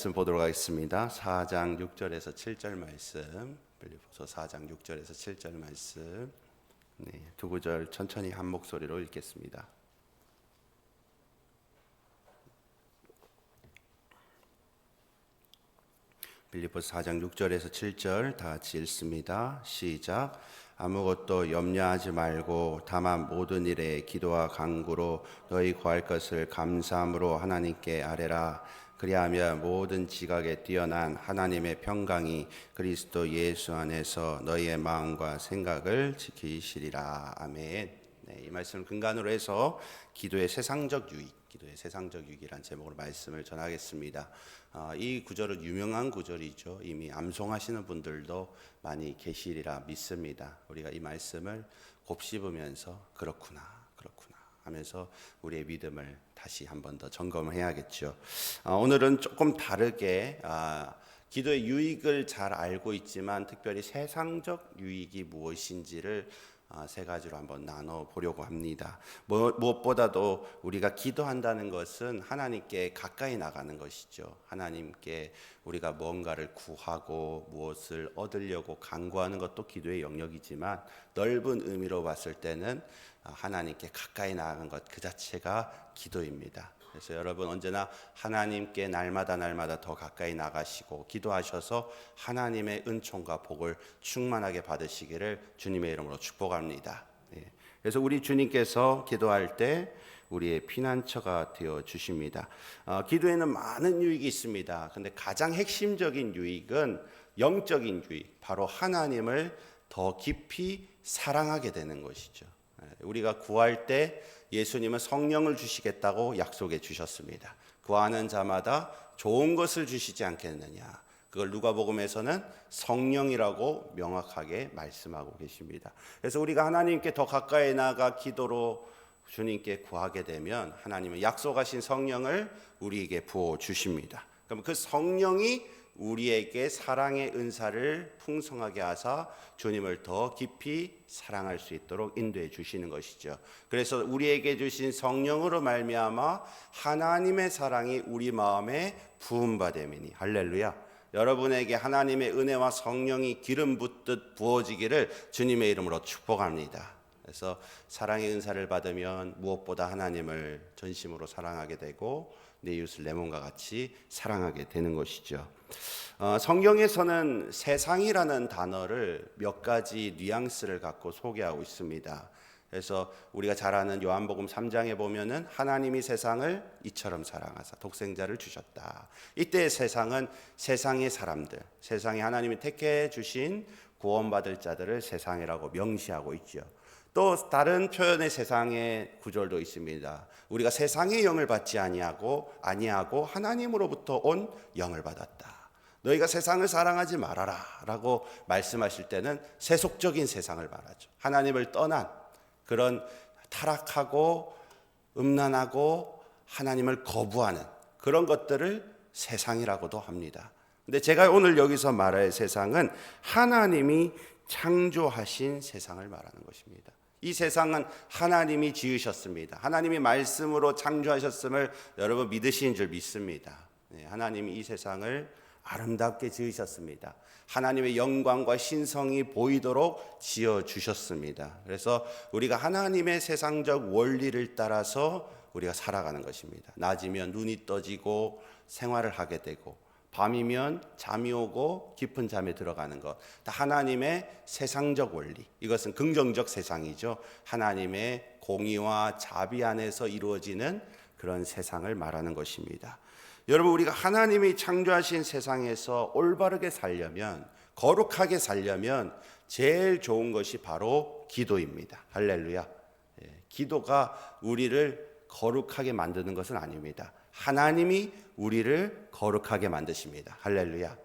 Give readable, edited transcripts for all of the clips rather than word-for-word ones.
말씀 보도록 하겠습니다. 4장 6절에서 7절 말씀, 빌립보서 4장 6절에서 7절 말씀, 두 구절 천천히 한 목소리로 읽겠습니다. 빌립보서 4장 6절에서 7절 다 같이 읽습니다. 시작. 아무것도 염려하지 말고 다만 모든 일에 기도와 간구로 너희 구할 것을 감사함으로 하나님께 아뢰라. 그리하면 모든 지각에 뛰어난 하나님의 평강이 그리스도 예수 안에서 너희의 마음과 생각을 지키시리라. 아멘. 이 말씀을 근간으로 해서 기도의 세상적 유익이란 제목으로 말씀을 전하겠습니다. 이 구절은 유명한 구절이죠. 이미 암송하시는 분들도 많이 계시리라 믿습니다. 우리가 이 말씀을 곱씹으면서 그렇구나 하면서 우리의 믿음을 다시 한 번 더 점검해야겠죠. 오늘은 조금 다르게 기도의 유익을 잘 알고 있지만 특별히 세상적 유익이 무엇인지를 세 가지로 한번 나눠 보려고 합니다. 무엇보다도 우리가 기도한다는 것은 하나님께 가까이 나가는 것이죠. 하나님께 우리가 뭔가를 구하고 무엇을 얻으려고 간구하는 것도 기도의 영역이지만 넓은 의미로 봤을 때는 하나님께 가까이 나가는 것 그 자체가 기도입니다. 그래서 여러분 언제나 하나님께 날마다 더 가까이 나가시고 기도하셔서 하나님의 은총과 복을 충만하게 받으시기를 주님의 이름으로 축복합니다. 그래서 우리 주님께서 기도할 때 우리의 피난처가 되어 주십니다. 기도에는 많은 유익이 있습니다. 근데 가장 핵심적인 유익은 영적인 유익, 바로 하나님을 더 깊이 사랑하게 되는 것이죠. 우리가 구할 때 예수님은 성령을 주시겠다고 약속해 주셨습니다. 구하는 자마다 좋은 것을 주시지 않겠느냐. 그걸 누가복음에서는 성령이라고 명확하게 말씀하고 계십니다. 그래서 우리가 하나님께 더 가까이 나가 기도로 주님께 구하게 되면 하나님은 약속하신 성령을 우리에게 부어 주십니다. 그럼 그 성령이 우리에게 사랑의 은사를 풍성하게 하사 주님을 더 깊이 사랑할 수 있도록 인도해 주시는 것이죠. 그래서 우리에게 주신 성령으로 말미암아 하나님의 사랑이 우리 마음에 부음받음이니 할렐루야. 여러분에게 하나님의 은혜와 성령이 기름 붓듯 부어지기를 주님의 이름으로 축복합니다. 그래서 사랑의 은사를 받으면 무엇보다 하나님을 전심으로 사랑하게 되고 내 이웃을 내 몸과 같이 사랑하게 되는 것이죠. 성경에서는 세상이라는 단어를 몇 가지 뉘앙스를 갖고 소개하고 있습니다. 그래서 우리가 잘 아는 요한복음 3장에 보면은 하나님이 세상을 이처럼 사랑하사 독생자를 주셨다. 이때 세상은 세상의 사람들, 세상에 하나님이 택해 주신 구원받을 자들을 세상이라고 명시하고 있죠. 또 다른 표현의 세상의 구절도 있습니다. 우리가 세상의 영을 받지 아니하고 하나님으로부터 온 영을 받았다. 너희가 세상을 사랑하지 말아라 라고 말씀하실 때는 세속적인 세상을 말하죠. 하나님을 떠난 그런 타락하고 음란하고 하나님을 거부하는 그런 것들을 세상이라고도 합니다. 근데 제가 오늘 여기서 말할 세상은 하나님이 창조하신 세상을 말하는 것입니다. 이 세상은 하나님이 지으셨습니다. 하나님이 말씀으로 창조하셨음을 여러분 믿으시는 줄 믿습니다. 하나님이 이 세상을 아름답게 지으셨습니다. 하나님의 영광과 신성이 보이도록 지어주셨습니다. 그래서 우리가 하나님의 세상적 원리를 따라서 우리가 살아가는 것입니다. 낮이면 눈이 떠지고 생활을 하게 되고 밤이면 잠이 오고 깊은 잠에 들어가는 것, 다 하나님의 세상적 원리. 이것은 긍정적 세상이죠. 하나님의 공의와 자비 안에서 이루어지는 그런 세상을 말하는 것입니다. 여러분, 우리가 하나님이 창조하신 세상에서 올바르게 살려면, 거룩하게 살려면 제일 좋은 것이 바로 기도입니다. 할렐루야. 기도가 우리를 거룩하게 만드는 것은 아닙니다. 하나님이 우리를 거룩하게 만드십니다. 할렐루야.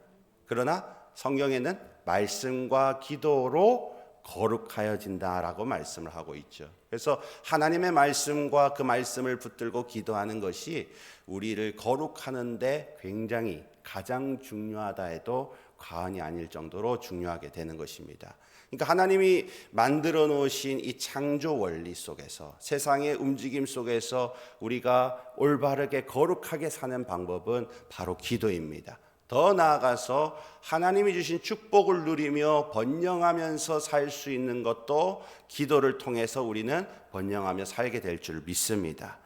그러나 성경에는 말씀과 기도로 거룩하여진다라고 말씀을 하고 있죠. 그래서 하나님의 말씀과 그 말씀을 붙들고 기도하는 것이 우리를 거룩하는데 굉장히 가장 중요하다 해도 과언이 아닐 정도로 중요하게 되는 것입니다. 그러니까 하나님이 만들어 놓으신 이 창조 원리 속에서, 세상의 움직임 속에서 우리가 올바르게 거룩하게 사는 방법은 바로 기도입니다. 더 나아가서 하나님이 주신 축복을 누리며 번영하면서 살 수 있는 것도 기도를 통해서 우리는 번영하며 살게 될 줄 믿습니다.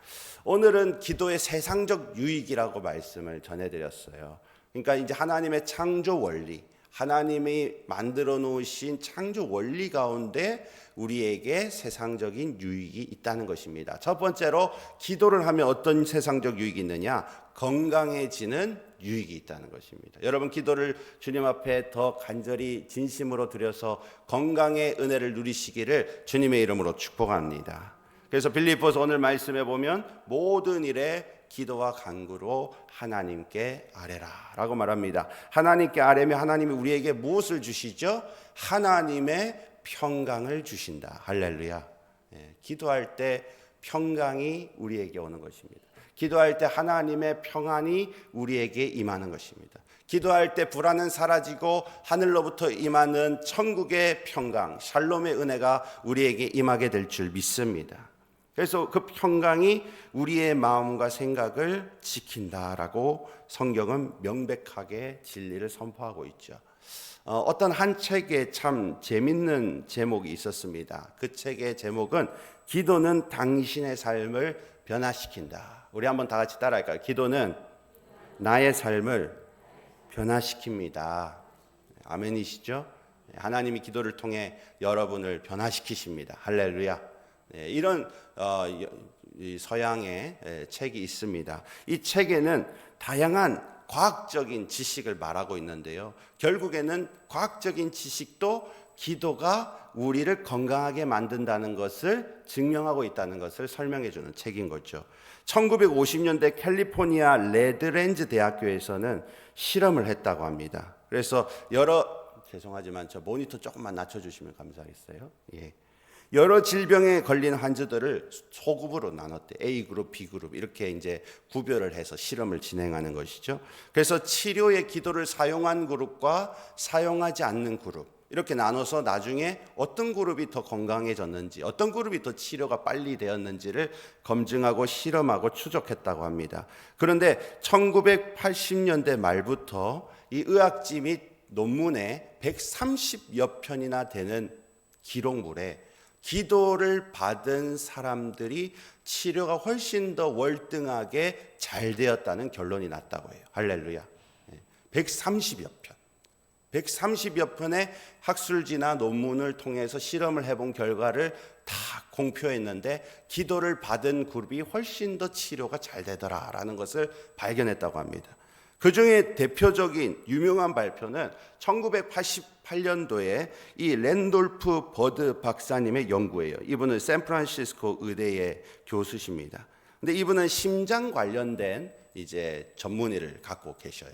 오늘은 기도의 세상적 유익이라고 말씀을 전해드렸어요. 그러니까 이제 하나님의 창조 원리, 하나님이 만들어 놓으신 창조 원리 가운데 우리에게 세상적인 유익이 있다는 것입니다. 첫 번째로 기도를 하면 어떤 세상적 유익이 있느냐? 건강해지는 유익이 있다는 것입니다. 여러분, 기도를 주님 앞에 더 간절히 진심으로 드려서 건강의 은혜를 누리시기를 주님의 이름으로 축복합니다. 그래서 빌립보서 오늘 말씀해 보면 모든 일에 기도와 간구로 하나님께 아뢰라 라고 말합니다. 하나님께 아뢰면 하나님이 우리에게 무엇을 주시죠? 하나님의 평강을 주신다. 할렐루야. 기도할 때 평강이 우리에게 오는 것입니다. 기도할 때 하나님의 평안이 우리에게 임하는 것입니다. 기도할 때 불안은 사라지고 하늘로부터 임하는 천국의 평강, 샬롬의 은혜가 우리에게 임하게 될 줄 믿습니다. 그래서 그 평강이 우리의 마음과 생각을 지킨다라고 성경은 명백하게 진리를 선포하고 있죠. 어떤 한 책에 참 재밌는 제목이 있었습니다. 그 책의 제목은 기도는 당신의 삶을 변화시킨다. 우리 한번 다 같이 따라할까요? 기도는 나의 삶을 변화시킵니다. 아멘이시죠? 하나님이 기도를 통해 여러분을 변화시키십니다. 할렐루야. 이런 서양의 책이 있습니다. 이 책에는 다양한 과학적인 지식을 말하고 있는데요. 결국에는 과학적인 지식도 기도가 우리를 건강하게 만든다는 것을 증명하고 있다는 것을 설명해 주는 책인 거죠. 1950년대 캘리포니아 레드랜즈 대학교에서는 실험을 했다고 합니다. 그래서 죄송하지만 저 모니터 조금만 낮춰주시면 감사하겠어요. 예. 여러 질병에 걸린 환자들을 소급으로 나눴대. A그룹, B그룹 이렇게 이제 구별을 해서 실험을 진행하는 것이죠. 그래서 치료의 기도를 사용한 그룹과 사용하지 않는 그룹 이렇게 나눠서 나중에 어떤 그룹이 더 건강해졌는지, 어떤 그룹이 더 치료가 빨리 되었는지를 검증하고 실험하고 추적했다고 합니다. 그런데 1980년대 말부터 이 의학지 및 논문에 130여 편이나 되는 기록물에 기도를 받은 사람들이 치료가 훨씬 더 월등하게 잘 되었다는 결론이 났다고 해요. 할렐루야. 130여 편. 130여 편의 학술지나 논문을 통해서 실험을 해본 결과를 다 공표했는데 기도를 받은 그룹이 훨씬 더 치료가 잘 되더라라는 것을 발견했다고 합니다. 그 중에 대표적인 유명한 발표는 1988년도에 이 랜돌프 버드 박사님의 연구예요. 이분은 샌프란시스코 의대의 교수십니다. 근데 이분은 심장 관련된 이제 전문의를 갖고 계셔요.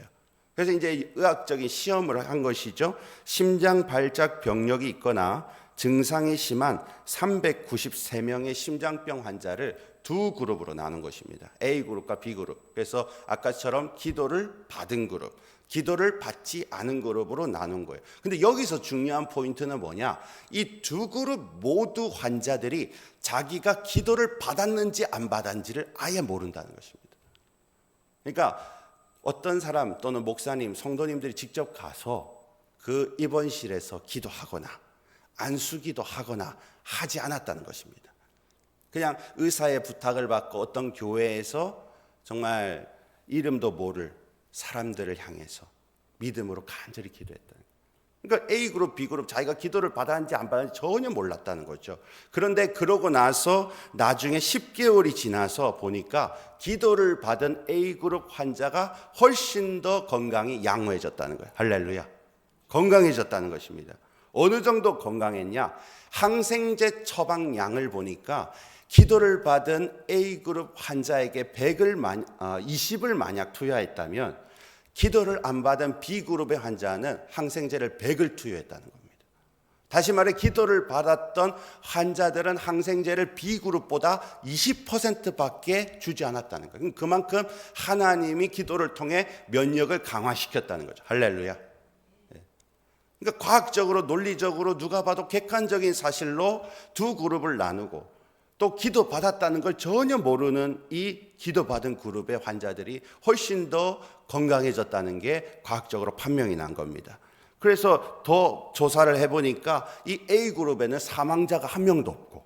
그래서 이제 의학적인 시험을 한 것이죠. 심장 발작 병력이 있거나 증상이 심한 393명의 심장병 환자를 두 그룹으로 나눈 것입니다. A그룹과 B그룹. 그래서 아까처럼 기도를 받은 그룹, 기도를 받지 않은 그룹으로 나눈 거예요. 근데 여기서 중요한 포인트는 뭐냐? 이 두 그룹 모두 환자들이 자기가 기도를 받았는지 안 받았는지를 아예 모른다는 것입니다. 그러니까 어떤 사람 또는 목사님, 성도님들이 직접 가서 그 입원실에서 기도하거나 안수기도 하거나 하지 않았다는 것입니다. 그냥 의사의 부탁을 받고 어떤 교회에서 정말 이름도 모를 사람들을 향해서 믿음으로 간절히 기도했다는 거예요. 그러니까 A그룹, B그룹 자기가 기도를 받았는지 안 받았는지 전혀 몰랐다는 거죠. 그런데 그러고 나서 나중에 10개월이 지나서 보니까 기도를 받은 A그룹 환자가 훨씬 더 건강이 양호해졌다는 거예요. 할렐루야. 건강해졌다는 것입니다. 어느 정도 건강했냐? 항생제 처방량을 보니까 기도를 받은 A그룹 환자에게 20을 만약 투여했다면 기도를 안 받은 B그룹의 환자는 항생제를 100을 투여했다는 겁니다. 다시 말해 기도를 받았던 환자들은 항생제를 B그룹보다 20%밖에 주지 않았다는 거예요. 그만큼 하나님이 기도를 통해 면역을 강화시켰다는 거죠. 할렐루야. 그러니까 과학적으로 논리적으로 누가 봐도 객관적인 사실로 두 그룹을 나누고 또 기도 받았다는 걸 전혀 모르는 이 기도 받은 그룹의 환자들이 훨씬 더 건강해졌다는 게 과학적으로 판명이 난 겁니다. 그래서 더 조사를 해보니까 이 A그룹에는 사망자가 한 명도 없고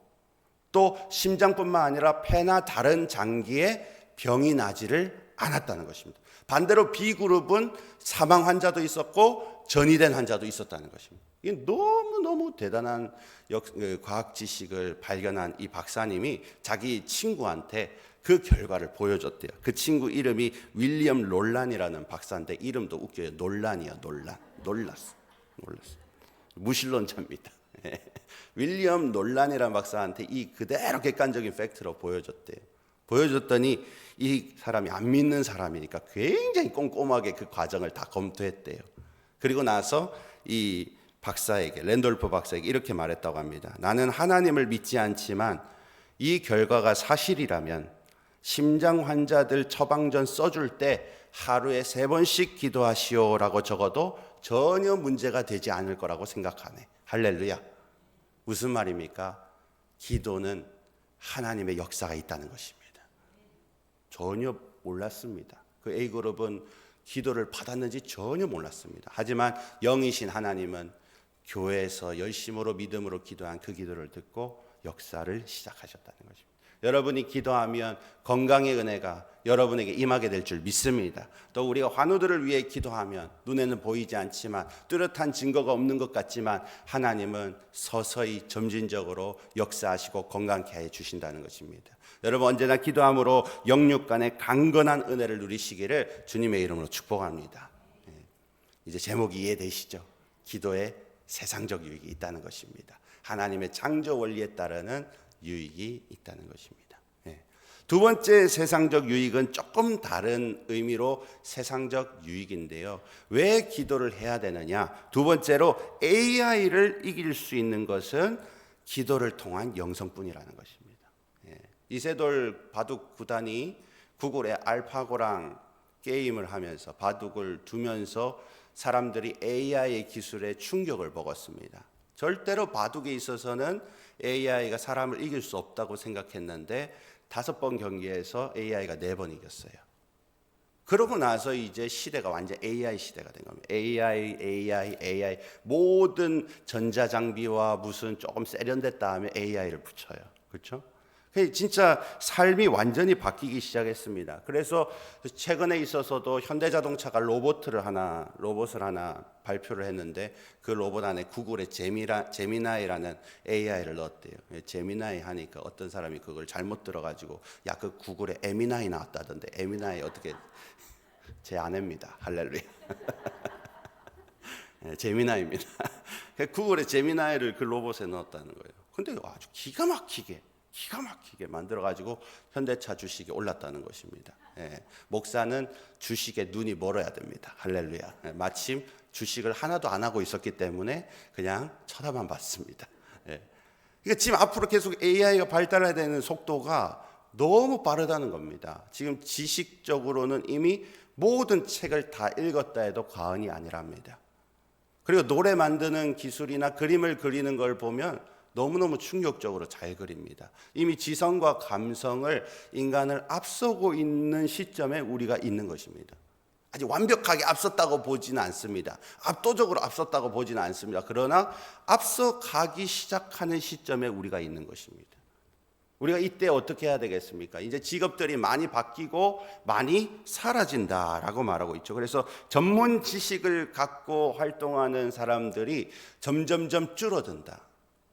또 심장뿐만 아니라 폐나 다른 장기에 병이 나지를 않았다는 것입니다. 반대로 B그룹은 사망 환자도 있었고 전이된 환자도 있었다는 것입니다. 이게 너무너무 대단한 과학 지식을 발견한 이 박사님이 자기 친구한테 그 결과를 보여줬대요. 그 친구 이름이 윌리엄 롤란이라는 박사인데 이름도 웃겨요. 놀란이야, 놀란. 놀랐어. 무신론자입니다. 윌리엄 놀란이라는 박사한테 이 그대로 객관적인 팩트로 보여줬대요. 보여줬더니 이 사람이 안 믿는 사람이니까 굉장히 꼼꼼하게 그 과정을 다 검토했대요. 그리고 나서 이 박사에게, 랜돌프 박사에게 이렇게 말했다고 합니다. 나는 하나님을 믿지 않지만 이 결과가 사실이라면 심장 환자들 처방전 써줄 때 하루에 3번씩 기도하시오라고 적어도 전혀 문제가 되지 않을 거라고 생각하네. 할렐루야. 무슨 말입니까? 기도는 하나님의 역사가 있다는 것입니다. 전혀 몰랐습니다. 그 A그룹은 기도를 받았는지 전혀 몰랐습니다. 하지만 영이신 하나님은 교회에서 열심으로 믿음으로 기도한 그 기도를 듣고 역사를 시작하셨다는 것입니다. 여러분이 기도하면 건강의 은혜가 여러분에게 임하게 될 줄 믿습니다. 또 우리가 환우들을 위해 기도하면 눈에는 보이지 않지만 뚜렷한 증거가 없는 것 같지만 하나님은 서서히 점진적으로 역사하시고 건강케 해 주신다는 것입니다. 여러분 언제나 기도함으로 영육 간의 강건한 은혜를 누리시기를 주님의 이름으로 축복합니다. 이제 제목이 이해되시죠? 기도에 세상적 유익이 있다는 것입니다. 하나님의 창조 원리에 따르는 유익이 있다는 것입니다. 두 번째 세상적 유익은 조금 다른 의미로 세상적 유익인데요. 왜 기도를 해야 되느냐? 두 번째로 AI를 이길 수 있는 것은 기도를 통한 영성뿐이라는 것입니다. 이세돌 바둑 구단이 구글의 알파고랑 게임을 하면서 바둑을 두면서 사람들이 AI의 기술에 충격을 먹었습니다. 절대로 바둑에 있어서는 AI가 사람을 이길 수 없다고 생각했는데 5번 경기에서 AI가 4번 이겼어요. 그러고 나서 이제 시대가 완전 AI 시대가 된 겁니다. AI 모든 전자장비와 무슨 조금 세련됐다 하면 AI를 붙여요. 그렇죠? 진짜 삶이 완전히 바뀌기 시작했습니다. 그래서 최근에 있어서도 현대자동차가 로봇을 하나 발표를 했는데 그 로봇 안에 구글의 제미나이라는 AI를 넣었대요. 제미나이 하니까 어떤 사람이 그걸 잘못 들어가지고 야, 그 구글에 에미나이 나왔다던데 에미나이 어떻게 제 아내입니다. 할렐루야. 제미나이입니다. 구글의 제미나이를 그 로봇에 넣었다는 거예요. 근데 아주 기가 막히게 만들어가지고 현대차 주식이 올랐다는 것입니다. 목사는 주식에 눈이 멀어야 됩니다. 할렐루야. 마침 주식을 하나도 안 하고 있었기 때문에 그냥 쳐다만 봤습니다. 그러니까 지금 앞으로 계속 AI가 발달해야 되는 속도가 너무 빠르다는 겁니다. 지금 지식적으로는 이미 모든 책을 다 읽었다 해도 과언이 아니랍니다. 그리고 노래 만드는 기술이나 그림을 그리는 걸 보면 너무너무 충격적으로 잘 그립니다. 이미 지성과 감성을 인간을 앞서고 있는 시점에 우리가 있는 것입니다. 아직 완벽하게 앞섰다고 보지는 않습니다. 압도적으로 앞섰다고 보지는 않습니다. 그러나 앞서 가기 시작하는 시점에 우리가 있는 것입니다. 우리가 이때 어떻게 해야 되겠습니까? 이제 직업들이 많이 바뀌고 많이 사라진다라고 말하고 있죠. 그래서 전문 지식을 갖고 활동하는 사람들이 점점점 줄어든다.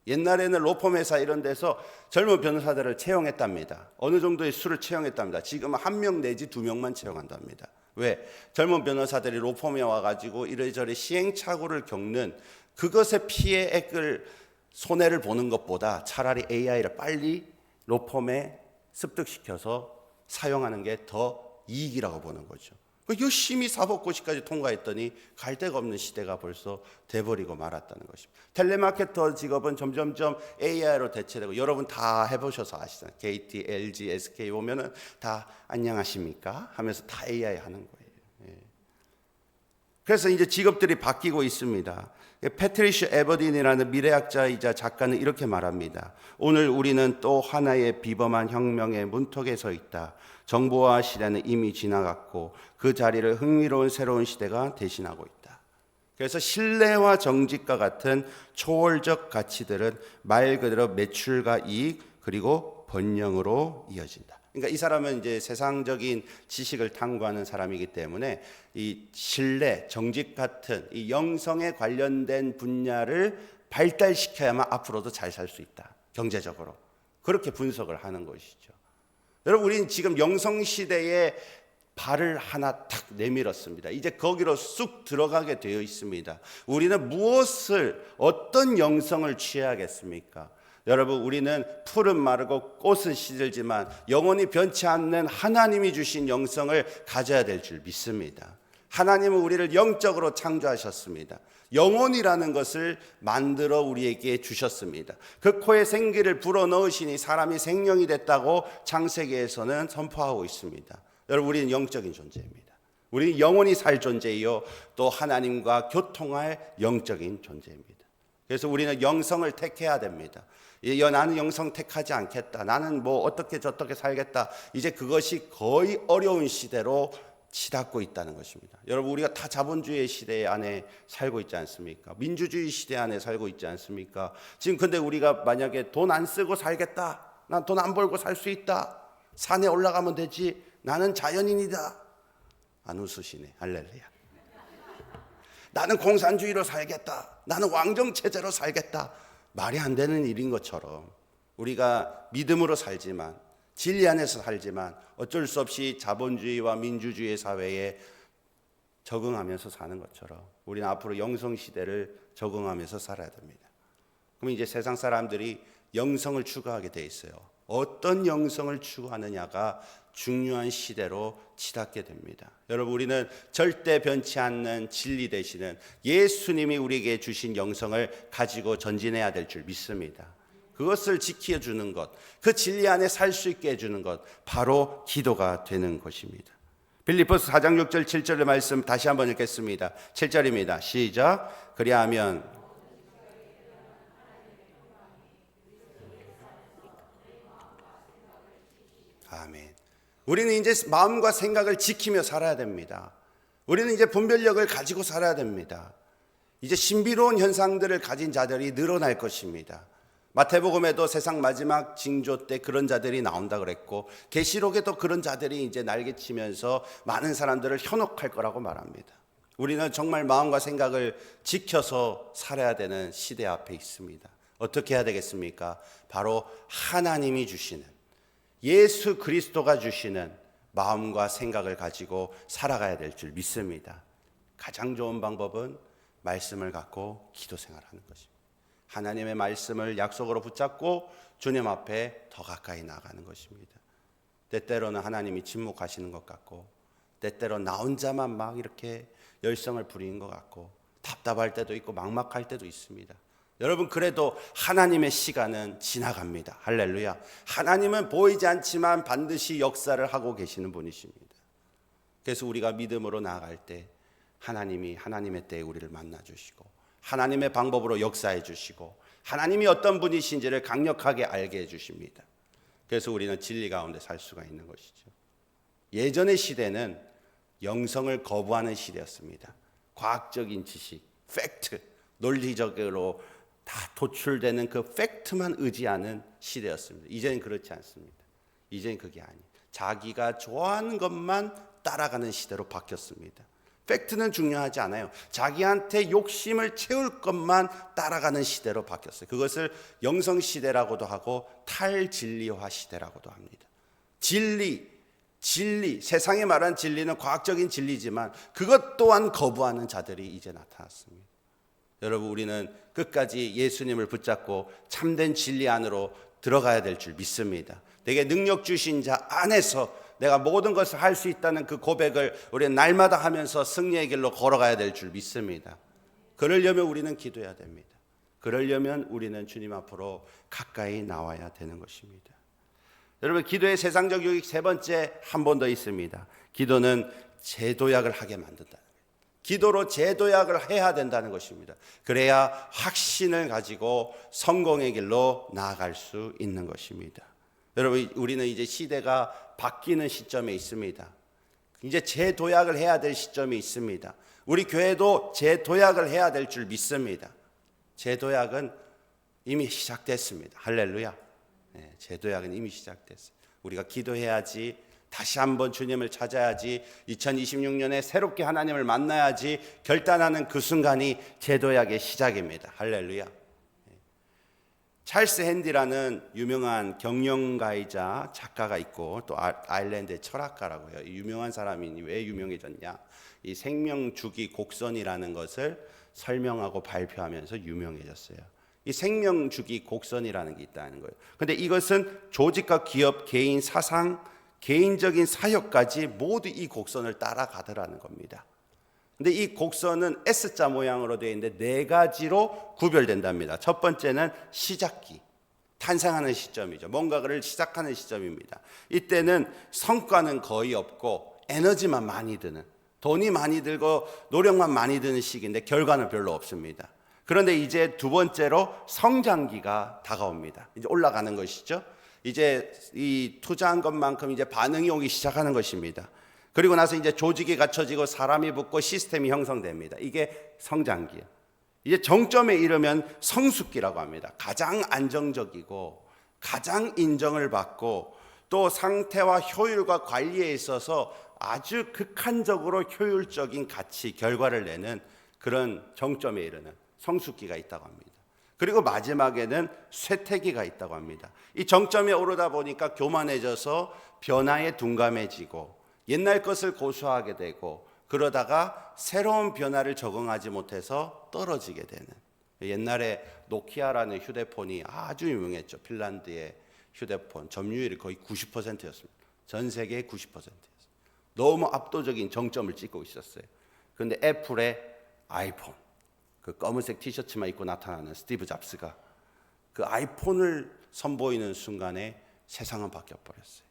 옛날에는 로펌 회사 이런 데서 젊은 변호사들을 채용했답니다. 어느 정도의 수를 채용했답니다. 지금은 1명 내지 2명만 채용한답니다. 왜? 젊은 변호사들이 로펌에 와가지고 이래저래 시행착오를 겪는 그것의 피해액을 손해를 보는 것보다 차라리 AI를 빨리 로펌에 습득시켜서 사용하는 게 더 이익이라고 보는 거죠. 열심히 사법고시까지 통과했더니 갈 데가 없는 시대가 벌써 돼버리고 말았다는 것입니다. 텔레마케터 직업은 점점점 AI로 대체되고, 여러분 다 해보셔서 아시잖아요. KT, LG, SK 보면은 다 안녕하십니까 하면서 다 AI 하는 거예요. 그래서 이제 직업들이 바뀌고 있습니다. 패트리셔 에버딘이라는 미래학자이자 작가는 이렇게 말합니다. 오늘 우리는 또 하나의 비범한 혁명의 문턱에 서 있다. 정보화 시대는 이미 지나갔고 그 자리를 흥미로운 새로운 시대가 대신하고 있다. 그래서 신뢰와 정직과 같은 초월적 가치들은 말 그대로 매출과 이익 그리고 번영으로 이어진다. 그러니까 이 사람은 이제 세상적인 지식을 탐구하는 사람이기 때문에 이 신뢰, 정직 같은 이 영성에 관련된 분야를 발달시켜야만 앞으로도 잘 살 수 있다. 경제적으로. 그렇게 분석을 하는 것이죠. 여러분, 우리는 지금 영성 시대에 발을 하나 탁 내밀었습니다. 이제 거기로 쑥 들어가게 되어 있습니다. 우리는 무엇을, 어떤 영성을 취해야겠습니까? 여러분, 우리는 풀은 마르고 꽃은 시들지만 영원히 변치 않는 하나님이 주신 영성을 가져야 될 줄 믿습니다. 하나님은 우리를 영적으로 창조하셨습니다. 영혼이라는 것을 만들어 우리에게 주셨습니다. 그 코에 생기를 불어넣으시니 사람이 생명이 됐다고 창세기에서는 선포하고 있습니다. 여러분, 우리는 영적인 존재입니다. 우리는 영혼이 살 존재이요, 또 하나님과 교통할 영적인 존재입니다. 그래서 우리는 영성을 택해야 됩니다. 나는 영성 택하지 않겠다, 나는 뭐 어떻게 저떻게 살겠다, 이제 그것이 거의 어려운 시대로 치닫고 있다는 것입니다. 여러분, 우리가 다 자본주의 시대 안에 살고 있지 않습니까? 민주주의 시대 안에 살고 있지 않습니까? 지금 근데 우리가 만약에 돈 안 쓰고 살겠다, 난 돈 안 벌고 살 수 있다, 산에 올라가면 되지, 나는 자연인이다, 안 웃으시네. 할렐루야. 나는 공산주의로 살겠다, 나는 왕정체제로 살겠다, 말이 안 되는 일인 것처럼 우리가 믿음으로 살지만, 진리 안에서 살지만 어쩔 수 없이 자본주의와 민주주의 사회에 적응하면서 사는 것처럼 우리는 앞으로 영성 시대를 적응하면서 살아야 됩니다. 그럼 이제 세상 사람들이 영성을 추구하게 돼 있어요. 어떤 영성을 추구하느냐가 중요한 시대로 치닫게 됩니다. 여러분, 우리는 절대 변치 않는 진리 되시는 예수님이 우리에게 주신 영성을 가지고 전진해야 될 줄 믿습니다. 그것을 지켜주는 것, 그 진리 안에 살 수 있게 해주는 것, 바로 기도가 되는 것입니다. 빌립보서 4장 6절 7절의 말씀 다시 한번 읽겠습니다. 7절입니다. 시작. 그리하면 아멘. 우리는 이제 마음과 생각을 지키며 살아야 됩니다. 우리는 이제 분별력을 가지고 살아야 됩니다. 이제 신비로운 현상들을 가진 자들이 늘어날 것입니다. 마태복음에도 세상 마지막 징조 때 그런 자들이 나온다 그랬고, 계시록에도 그런 자들이 이제 날개치면서 많은 사람들을 현혹할 거라고 말합니다. 우리는 정말 마음과 생각을 지켜서 살아야 되는 시대 앞에 있습니다. 어떻게 해야 되겠습니까? 바로 하나님이 주시는, 예수 그리스도가 주시는 마음과 생각을 가지고 살아가야 될 줄 믿습니다. 가장 좋은 방법은 말씀을 갖고 기도 생활하는 것입니다. 하나님의 말씀을 약속으로 붙잡고 주님 앞에 더 가까이 나가는 것입니다. 때때로는 하나님이 침묵하시는 것 같고, 때때로 나 혼자만 막 이렇게 열성을 부리는 것 같고, 답답할 때도 있고 막막할 때도 있습니다. 여러분, 그래도 하나님의 시간은 지나갑니다. 할렐루야. 하나님은 보이지 않지만 반드시 역사를 하고 계시는 분이십니다. 그래서 우리가 믿음으로 나아갈 때 하나님이 하나님의 때에 우리를 만나주시고, 하나님의 방법으로 역사해 주시고, 하나님이 어떤 분이신지를 강력하게 알게 해 주십니다. 그래서 우리는 진리 가운데 살 수가 있는 것이죠. 예전의 시대는 영성을 거부하는 시대였습니다. 과학적인 지식, 팩트, 논리적으로 다 도출되는 그 팩트만 의지하는 시대였습니다. 이제는 그렇지 않습니다. 이제는 그게 아니에요. 자기가 좋아하는 것만 따라가는 시대로 바뀌었습니다. 팩트는 중요하지 않아요. 자기한테 욕심을 채울 것만 따라가는 시대로 바뀌었어요. 그것을 영성시대라고도 하고 탈진리화 시대라고도 합니다. 진리, 세상에 말한 진리는 과학적인 진리지만 그것 또한 거부하는 자들이 이제 나타났습니다. 여러분, 우리는 끝까지 예수님을 붙잡고 참된 진리 안으로 들어가야 될 줄 믿습니다. 내게 능력 주신 자 안에서 내가 모든 것을 할 수 있다는 그 고백을 우리는 날마다 하면서 승리의 길로 걸어가야 될 줄 믿습니다. 그러려면 우리는 기도해야 됩니다. 그러려면 우리는 주님 앞으로 가까이 나와야 되는 것입니다. 여러분, 기도의 세상적 유익 세 번째 한 번 더 있습니다. 기도는 재도약을 하게 만든다. 기도로 재도약을 해야 된다는 것입니다. 그래야 확신을 가지고 성공의 길로 나아갈 수 있는 것입니다. 여러분, 우리는 이제 시대가 바뀌는 시점에 있습니다. 이제 재도약을 해야 될 시점이 있습니다. 우리 교회도 재도약을 해야 될 줄 믿습니다. 재도약은 이미 시작됐습니다. 할렐루야. 네, 재도약은 이미 시작됐어요. 우리가 기도해야지, 다시 한번 주님을 찾아야지, 2026년에 새롭게 하나님을 만나야지 결단하는 그 순간이 재도약의 시작입니다. 할렐루야. 찰스 핸디라는 유명한 경영가이자 작가가 있고 또 아일랜드의 철학가라고요. 유명한 사람이 왜 유명해졌냐? 이 생명주기 곡선이라는 것을 설명하고 발표하면서 유명해졌어요. 이 생명주기 곡선이라는 게 있다는 거예요. 근데 이것은 조직과 기업, 개인 사상, 개인적인 사역까지 모두 이 곡선을 따라가더라는 겁니다. 근데 이 곡선은 S자 모양으로 되어 있는데 네 가지로 구별된답니다. 첫 번째는 시작기, 탄생하는 시점이죠. 뭔가를 시작하는 시점입니다. 이때는 성과는 거의 없고 에너지만 많이 드는, 돈이 많이 들고 노력만 많이 드는 시기인데 결과는 별로 없습니다. 그런데 이제 두 번째로 성장기가 다가옵니다. 이제 올라가는 것이죠. 이제 이 투자한 것만큼 이제 반응이 오기 시작하는 것입니다. 그리고 나서 이제 조직이 갖춰지고 사람이 붙고 시스템이 형성됩니다. 이게 성장기예요. 이제 정점에 이르면 성숙기라고 합니다. 가장 안정적이고 가장 인정을 받고 또 상태와 효율과 관리에 있어서 아주 극한적으로 효율적인 가치, 결과를 내는 그런 정점에 이르는 성숙기가 있다고 합니다. 그리고 마지막에는 쇠퇴기가 있다고 합니다. 이 정점에 오르다 보니까 교만해져서 변화에 둔감해지고 옛날 것을 고수하게 되고 그러다가 새로운 변화를 적응하지 못해서 떨어지게 되는, 옛날에 노키아라는 휴대폰이 아주 유명했죠. 핀란드의 휴대폰 점유율이 거의 90%였습니다. 전 세계의 90%였어요. 너무 압도적인 정점을 찍고 있었어요. 그런데 애플의 아이폰, 그 검은색 티셔츠만 입고 나타나는 스티브 잡스가 그 아이폰을 선보이는 순간에 세상은 바뀌어버렸어요.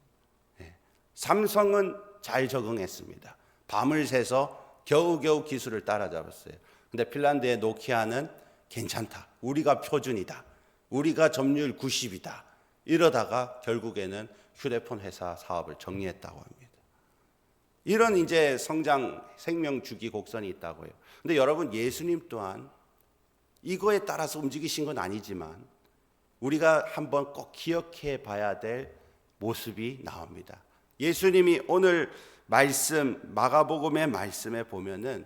삼성은 잘 적응했습니다. 밤을 새서 겨우겨우 기술을 따라잡았어요. 근데 핀란드의 노키아는 괜찮다, 우리가 표준이다, 우리가 점유율 90이다 이러다가 결국에는 휴대폰 회사 사업을 정리했다고 합니다. 이런 이제 성장, 생명 주기 곡선이 있다고요. 근데 여러분, 예수님 또한 이거에 따라서 움직이신 건 아니지만 우리가 한번 꼭 기억해 봐야 될 모습이 나옵니다. 예수님이 오늘 말씀, 마가복음의 말씀에 보면은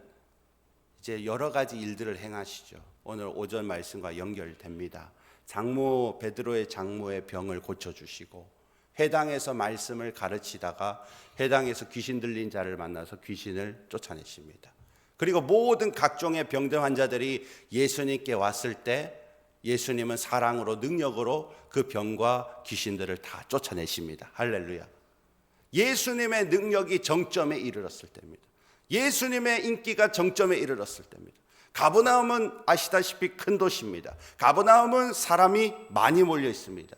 이제 여러 가지 일들을 행하시죠. 오늘 오전 말씀과 연결됩니다. 장모, 베드로의 장모의 병을 고쳐주시고, 회당에서 말씀을 가르치다가 회당에서 귀신 들린 자를 만나서 귀신을 쫓아내십니다. 그리고 모든 각종의 병든 환자들이 예수님께 왔을 때 예수님은 사랑으로, 능력으로 그 병과 귀신들을 다 쫓아내십니다. 할렐루야. 예수님의 능력이 정점에 이르렀을 때입니다. 예수님의 인기가 정점에 이르렀을 때입니다. 가버나움은 아시다시피 큰 도시입니다. 가버나움은 사람이 많이 몰려 있습니다.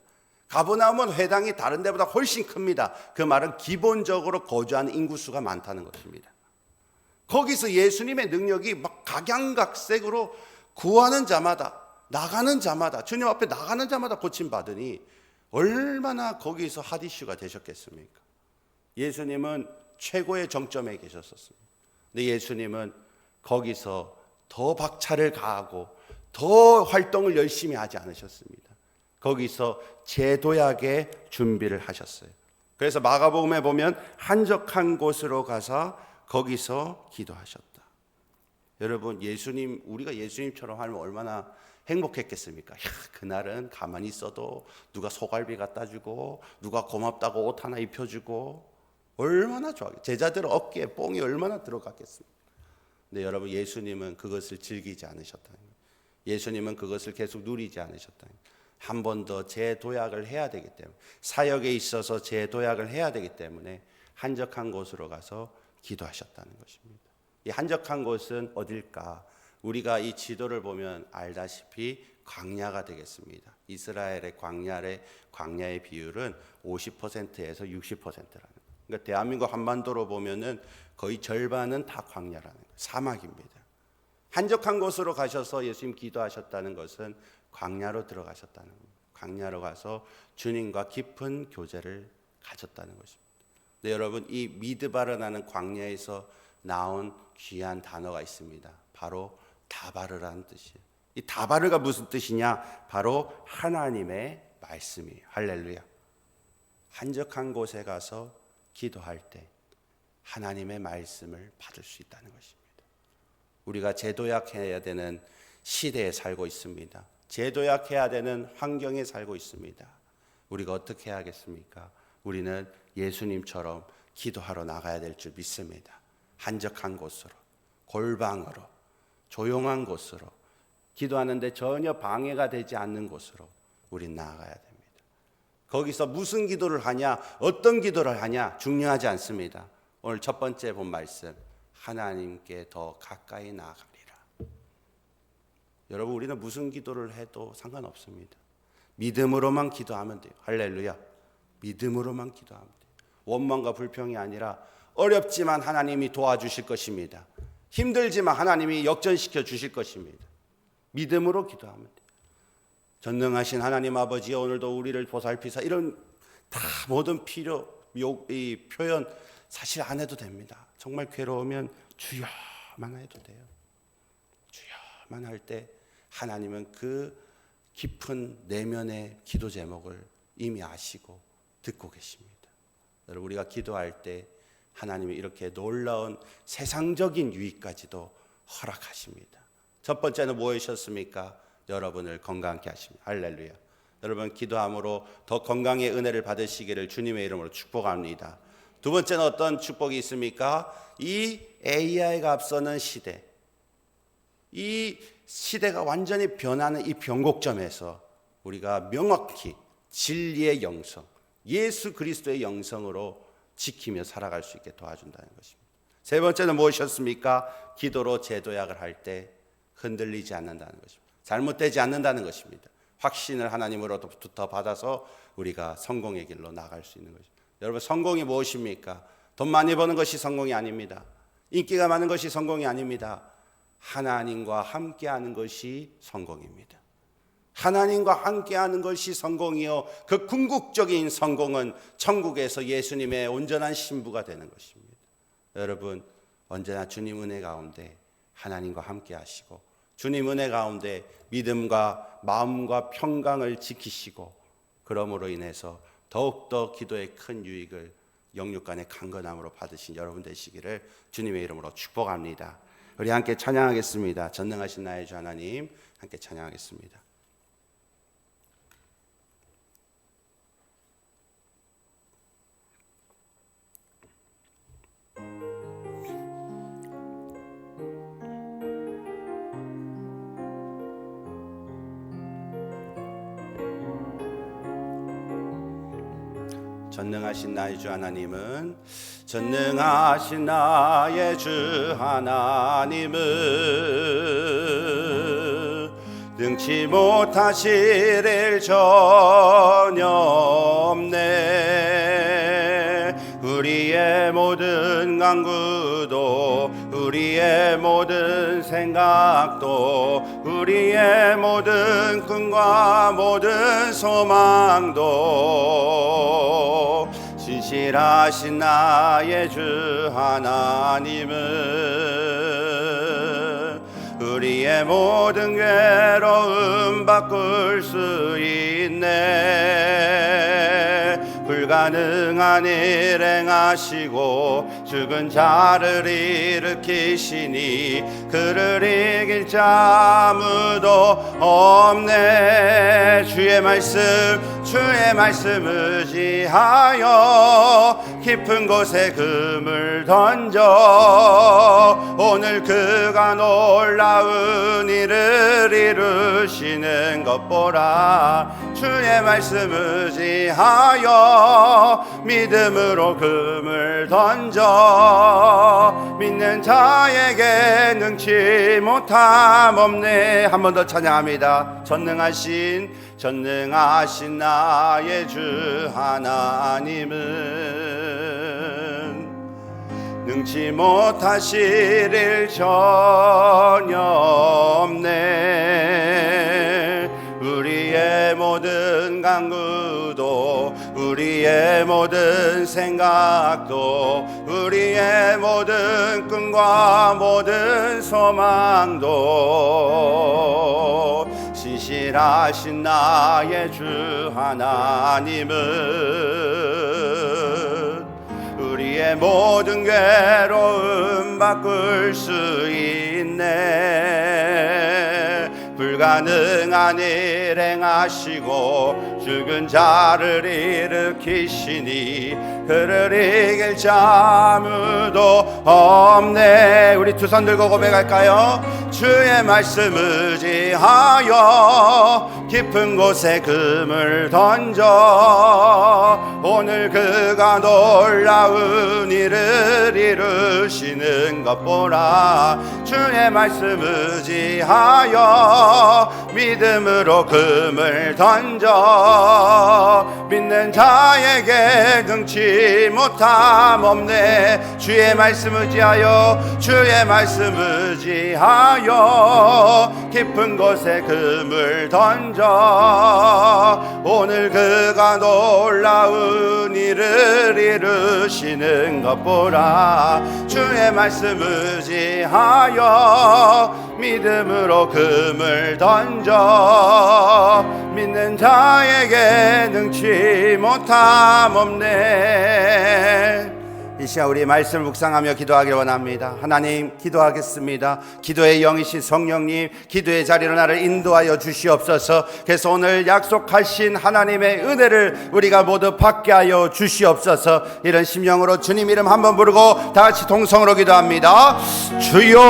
가버나움은 회당이 다른 데보다 훨씬 큽니다. 그 말은 기본적으로 거주하는 인구수가 많다는 것입니다. 거기서 예수님의 능력이 막 각양각색으로 구하는 자마다, 나가는 자마다, 주님 앞에 나가는 자마다 고침받으니 얼마나 거기서 핫이슈가 되셨겠습니까? 예수님은 최고의 정점에 계셨었습니다. 근데 예수님은 거기서 더 박차를 가하고 더 활동을 열심히 하지 않으셨습니다. 거기서 재도약의 준비를 하셨어요. 그래서 마가복음에 보면 한적한 곳으로 가서 거기서 기도하셨다. 여러분, 예수님, 우리가 예수님처럼 하면 얼마나 행복했겠습니까? 그날은 가만히 있어도 누가 소갈비 갖다 주고 누가 고맙다고 옷 하나 입혀주고 얼마나 좋아하겠어요. 제자들 어깨에 뽕이 얼마나 들어갔겠습니까? 근데 여러분, 예수님은 그것을 즐기지 않으셨다는 거예요. 예수님은 그것을 계속 누리지 않으셨다는 거예요. 한 번 더 재도약을 해야 되기 때문에, 사역에 있어서 재도약을 해야 되기 때문에 한적한 곳으로 가서 기도하셨다는 것입니다. 이 한적한 곳은 어딜까? 우리가 이 지도를 보면 알다시피 광야가 되겠습니다. 이스라엘의 광야의 비율은 50%에서 60%라는 거예요. 그러니까 대한민국 한반도로 보면은 거의 절반은 다 광야라는 거예요. 사막입니다. 한적한 곳으로 가셔서 예수님 기도하셨다는 것은 광야로 들어가셨다는 거예요. 광야로 가서 주님과 깊은 교제를 가졌다는 것입니다. 네, 여러분, 이 미드바르라는 광야에서 나온 귀한 단어가 있습니다. 바로 다바르라는 뜻이에요. 이 다바르가 무슨 뜻이냐? 바로 하나님의 말씀이에요. 할렐루야. 한적한 곳에 가서 기도할 때 하나님의 말씀을 받을 수 있다는 것입니다. 우리가 재도약해야 되는 시대에 살고 있습니다. 재도약해야 되는 환경에 살고 있습니다. 우리가 어떻게 해야겠습니까? 우리는 예수님처럼 기도하러 나가야 될 줄 믿습니다. 한적한 곳으로, 골방으로, 조용한 곳으로, 기도하는데 전혀 방해가 되지 않는 곳으로 우린 나아가야 됩니다. 거기서 무슨 기도를 하냐, 어떤 기도를 하냐 중요하지 않습니다. 오늘 첫 번째 본 말씀, 하나님께 더 가까이 나아가리라. 여러분, 우리는 무슨 기도를 해도 상관없습니다. 믿음으로만 기도하면 돼요. 할렐루야. 믿음으로만 기도하면 돼요. 원망과 불평이 아니라 어렵지만 하나님이 도와주실 것입니다. 힘들지만 하나님이 역전시켜 주실 것입니다. 믿음으로 기도하면 돼요. 전능하신 하나님 아버지, 오늘도 우리를 보살피사, 이런 다 모든 이 표현 사실 안 해도 됩니다. 정말 괴로우면 주여만 해도 돼요. 주여만 할 때 하나님은 그 깊은 내면의 기도 제목을 이미 아시고 듣고 계십니다. 여러분, 우리가 기도할 때 하나님이 이렇게 놀라운 세상적인 유익까지도 허락하십니다. 첫 번째는 무엇이었습니까? 여러분을 건강케 하십니다. 할렐루야. 여러분, 기도함으로 더 건강의 은혜를 받으시기를 주님의 이름으로 축복합니다. 두 번째는 어떤 축복이 있습니까? 이 AI가 앞서는 시대, 이 시대가 완전히 변하는 이 변곡점에서 우리가 명확히 진리의 영성, 예수 그리스도의 영성으로 지키며 살아갈 수 있게 도와준다는 것입니다. 세 번째는 무엇이었습니까? 기도로 재도약을 할 때 흔들리지 않는다는 것입니다. 잘못되지 않는다는 것입니다. 확신을 하나님으로부터 받아서 우리가 성공의 길로 나갈 수 있는 것입니다. 여러분, 성공이 무엇입니까? 돈 많이 버는 것이 성공이 아닙니다. 인기가 많은 것이 성공이 아닙니다. 하나님과 함께하는 것이 성공입니다. 하나님과 함께하는 것이 성공이요, 그 궁극적인 성공은 천국에서 예수님의 온전한 신부가 되는 것입니다. 여러분, 언제나 주님 은혜 가운데 하나님과 함께하시고 주님 은혜 가운데 믿음과 마음과 평강을 지키시고, 그러므로 인해서 더욱더 기도의 큰 유익을 영육간의 강건함으로 받으신 여러분 되시기를 주님의 이름으로 축복합니다. 우리 함께 찬양하겠습니다. 전능하신 나의 주 하나님, 함께 찬양하겠습니다. 전능하신 나의 주 하나님은, 전능하신 나의 주 하나님은 능치 못하실 일 전혀 없네. 우리의 모든 간구도, 우리의 모든 생각도, 우리의 모든 꿈과 모든 소망도 진실하신 나의 주 하나님은 우리의 모든 괴로움 바꿀 수 있네. 불가능한 일 행하시고 죽은 자를 일으키시니 그를 이길 자 아무도 없네. 주의 말씀 의지하여 깊은 곳에 금을 던져 오늘 그가 놀라운 일을 이루시는 것 보라. 주의 말씀 의지하여 믿음으로 금을 던져 믿는 자에게 능치 못함 없네. 한 번 더 찬양합니다. 전능하신 나의 주 하나님은 능치 못하실 일 전혀 없네. 우리의 모든 간구도 우리의 모든 생각도 우리의 모든 꿈과 모든 소망도 신실하신 나의 주 하나님은 우리의 모든 괴로움 바꿀 수 있네. 불가능한 일 행하시고 죽은 자를 일으키시니 그를 이길 자 아무도 없네. 우리 두 손 들고 고백할까요? 주의 말씀 의지하여 깊은 곳에 금을 던져 오늘 그가 놀라운 일을 이루시는 것 보라. 주의 말씀 의지하여 믿음으로 금을 던져 믿는 자에게 능치 못함 없네. 주의 말씀 의지하여 주의 말씀 의지하여 깊은 곳에 금을 던져 오늘 그가 놀라운 일을 이루시는 것 보라. 주의 말씀 의지하여 믿음으로 금을 던져 믿는 자에게 능치 못함 없네. 이 시간 우리 말씀을 묵상하며 기도하길 원합니다. 하나님, 기도하겠습니다. 기도의 영이신 성령님, 기도의 자리로 나를 인도하여 주시옵소서. 그래서 오늘 약속하신 하나님의 은혜를 우리가 모두 받게 하여 주시옵소서. 이런 심령으로 주님 이름 한번 부르고 다 같이 동성으로 기도합니다. 주여,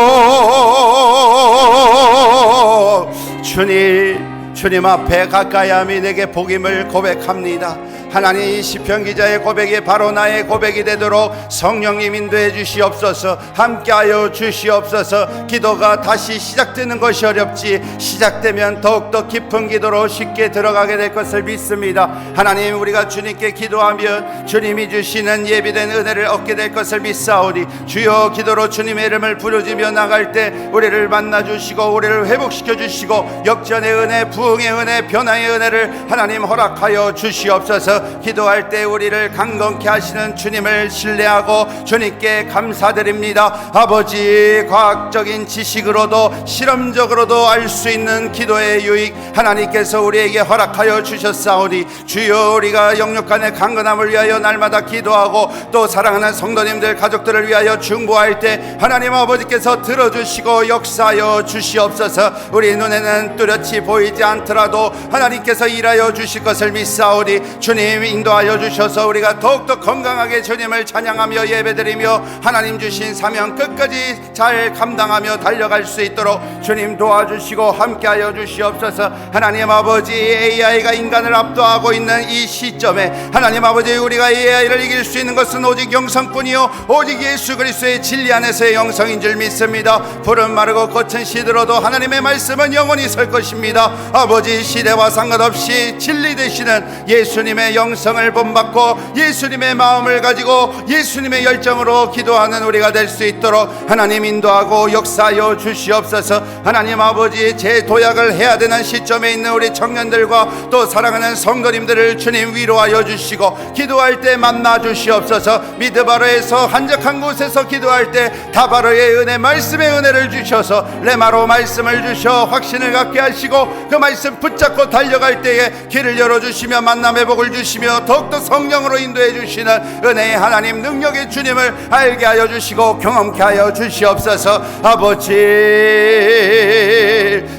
주님 앞에 가까이 함이 내게 복임을 고백합니다. 하나님, 시편 기자의 고백이 바로 나의 고백이 되도록 성령님 인도해 주시옵소서. 함께하여 주시옵소서. 기도가 다시 시작되는 것이 어렵지 시작되면 더욱더 깊은 기도로 쉽게 들어가게 될 것을 믿습니다. 하나님, 우리가 주님께 기도하면 주님이 주시는 예비된 은혜를 얻게 될 것을 믿사오니 주여, 기도로 주님의 이름을 부르짖으며 나갈 때 우리를 만나 주시고 우리를 회복시켜 주시고 역전의 은혜, 부흥의 은혜, 변화의 은혜를 하나님 허락하여 주시옵소서. 기도할 때 우리를 강건케 하시는 주님을 신뢰하고 주님께 감사드립니다. 아버지, 과학적인 지식으로도 실험적으로도 알 수 있는 기도의 유익 하나님께서 우리에게 허락하여 주셨사오니 주여, 우리가 영육간의 강건함을 위하여 날마다 기도하고 또 사랑하는 성도님들 가족들을 위하여 중보할 때 하나님 아버지께서 들어주시고 역사하여 주시옵소서. 우리 눈에는 뚜렷이 보이지 않더라도 하나님께서 일하여 주실 것을 믿사오니 주님 인도하여 주셔서 우리가 더욱더 건강하게 주님을 찬양하며 예배드리며 하나님 주신 사명 끝까지 잘 감당하며 달려갈 수 있도록 주님 도와주시고 함께하여 주시옵소서. 하나님 아버지, AI가 인간을 압도하고 있는 이 시점에 하나님 아버지, 우리가 AI를 이길 수 있는 것은 오직 영성뿐이요 오직 예수 그리스도의 진리 안에서의 영성인 줄 믿습니다. 푸른 마르고 거친 시들어도 하나님의 말씀은 영원히 설 것입니다. 아버지, 시대와 상관없이 진리 되시는 예수님의 영성을 본받고 예수님의 마음을 가지고 예수님의 열정으로 기도하는 우리가 될 수 있도록 하나님 인도하고 역사하여 주시옵소서. 하나님 아버지, 재도약을 해야 되는 시점에 있는 우리 청년들과 또 사랑하는 성도님들을 주님 위로하여 주시고 기도할 때 만나 주시옵소서. 미드바로에서 한적한 곳에서 기도할 때 다바로의 은혜, 말씀의 은혜를 주셔서 레마로 말씀을 주셔 확신을 갖게 하시고 그 말씀 붙잡고 달려갈 때에 길을 열어주시며 만남의 복을 주시며 더욱더 성령으로 인도해 주시는 은혜의 하나님, 능력의 주님을 알게 하여 주시고 경험케 하여 주시옵소서. 아버지,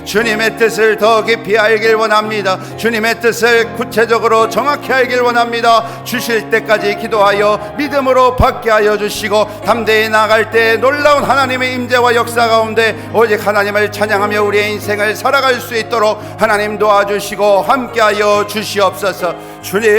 주님의 뜻을 더 깊이 알길 원합니다. 주님의 뜻을 구체적으로 정확히 알길 원합니다. 주실 때까지 기도하여 믿음으로 받게 하여 주시고, 담대히 나아갈 때 놀라운 하나님의 임재와 역사 가운데 오직 하나님을 찬양하며 우리의 인생을 살아갈 수 있도록 하나님 도와주시고 함께하여 주시옵소서. 주님,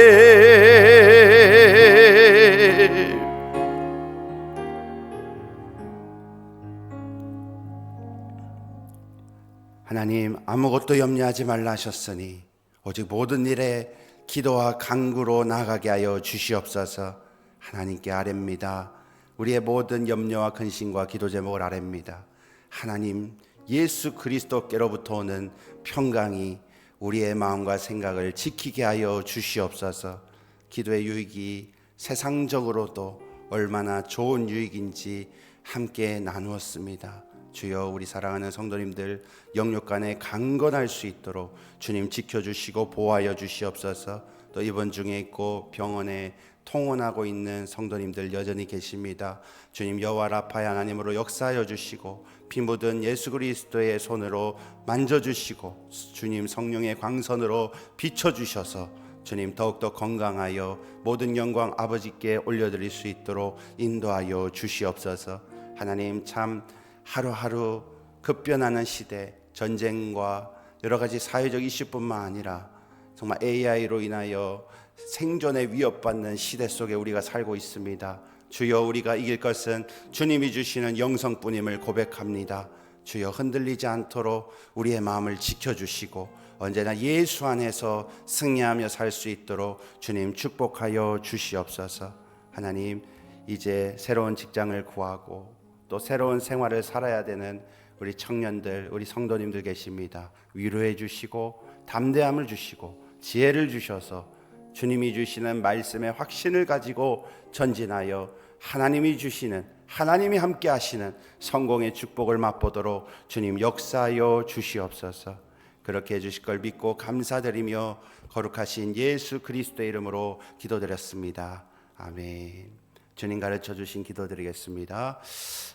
하나님, 아무것도 염려하지 말라 하셨으니 오직 모든 일에 기도와 간구로 나아가게 하여 주시옵소서. 하나님께 아뢰입니다. 우리의 모든 염려와 근심과 기도 제목을 아뢰입니다. 하나님, 예수 그리스도께로부터 오는 평강이 우리의 마음과 생각을 지키게 하여 주시옵소서. 기도의 유익이 세상적으로도 얼마나 좋은 유익인지 함께 나누었습니다. 주여, 우리 사랑하는 성도님들 영육간에 강건할 수 있도록 주님 지켜주시고 보호하여 주시옵소서. 또 입원 중에 있고 병원에 통원하고 있는 성도님들 여전히 계십니다. 주님, 여호와 라파의 하나님으로 역사하여 주시고 피 묻은 예수 그리스도의 손으로 만져주시고 주님 성령의 광선으로 비춰주셔서 주님 더욱더 건강하여 모든 영광 아버지께 올려드릴 수 있도록 인도하여 주시옵소서. 하나님, 참 하루하루 급변하는 시대, 전쟁과 여러 가지 사회적 이슈뿐만 아니라 정말 AI로 인하여 생존에 위협받는 시대 속에 우리가 살고 있습니다. 주여, 우리가 이길 것은 주님이 주시는 영성뿐임을 고백합니다. 주여, 흔들리지 않도록 우리의 마음을 지켜주시고 언제나 예수 안에서 승리하며 살 수 있도록 주님 축복하여 주시옵소서. 하나님, 이제 새로운 직장을 구하고 또 새로운 생활을 살아야 되는 우리 청년들, 우리 성도님들 계십니다. 위로해 주시고 담대함을 주시고 지혜를 주셔서 주님이 주시는 말씀의 확신을 가지고 전진하여 하나님이 주시는, 하나님이 함께 하시는 성공의 축복을 맛보도록 주님 역사하여 주시옵소서. 그렇게 해주실 걸 믿고 감사드리며 거룩하신 예수 그리스도의 이름으로 기도드렸습니다. 아멘. 주님 가르쳐 주신 기도드리겠습니다.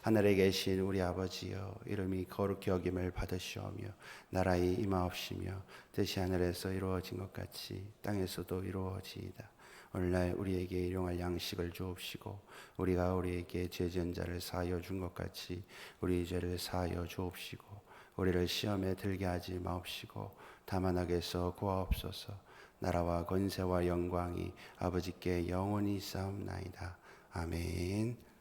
하늘에 계신 우리 아버지여, 이름이 거룩히 여김을 받으시오며 나라의 임하옵시며 뜻이 하늘에서 이루어진 것 같이 땅에서도 이루어지이다. 오늘날 우리에게 일용할 양식을 주옵시고 우리가 우리에게 죄 지은 자를 사하여 준 것 같이 우리 죄를 사하여 주옵시고 우리를 시험에 들게 하지 마옵시고 다만 악에서 구하옵소서. 나라와 권세와 영광이 아버지께 영원히 있사옵나이다. 아멘.